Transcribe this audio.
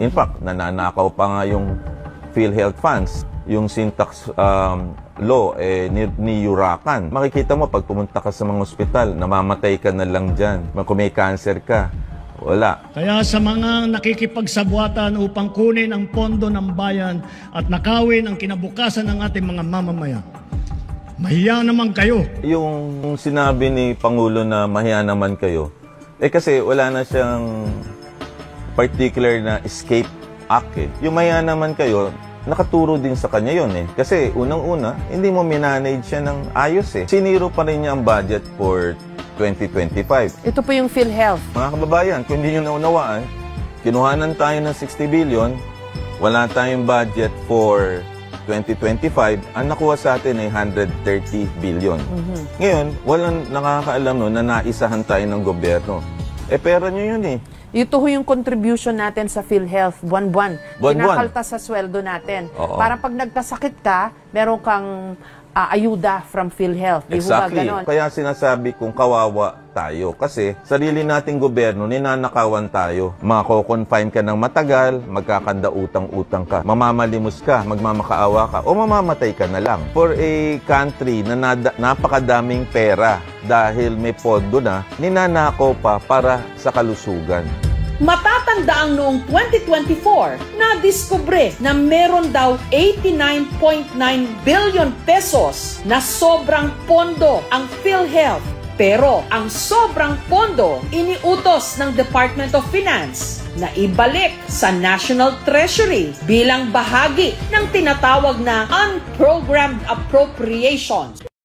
In fact, nananakaw pa nga yung PhilHealth funds, yung syntax law, niyurakan. Makikita mo, pag pumunta ka sa mga ospital, namamatay ka na lang dyan. Kung may cancer ka, wala. Kaya sa mga nakikipagsabwatan upang kunin ang pondo ng bayan at nakawin ang kinabukasan ng ating mga mamamayan, mahiya naman kayo. Yung sinabi ni Pangulo na mahiya naman kayo, kasi wala na siyang particular na escape act eh. Yung mahiya naman kayo, nakaturo din sa kanya yun eh. Kasi unang-una, hindi mo minanage siya ng ayos eh. Siniro pa rin niya ang budget for 2025. Ito po yung PhilHealth. Mga kababayan, kung hindi nyo naunawaan, kinuhanan tayo ng 60 billion, wala tayong budget for 2025, ang nakuha sa atin ay 130 billion. Ngayon, walang nakakaalam no, na naisahan tayo ng gobyerno. Pera nyo yun eh. Ito ho yung contribution natin sa PhilHealth, buwan-buwan. Kinakaltas sa sweldo natin. Oo. Para pag nagkasakit ka, meron kang ayuda from PhilHealth. Di Exactly. Ba, kaya sinasabi kong kawawa tayo. Kasi sarili nating gobyerno, ninanakawan tayo. Mako-confine ka ng matagal, magkakanda utang-utang ka, mamamalimos ka, magmamakaawa ka, o mamamatay ka na lang. For a country na napakadaming pera dahil may pondo na, ninanakaw pa para sa kalusugan. Matatandaang noong 2024, nadiskubre na meron daw 89.9 billion pesos na sobrang pondo ang PhilHealth. Pero ang sobrang pondo iniutos ng Department of Finance na ibalik sa National Treasury bilang bahagi ng tinatawag na unprogrammed appropriations.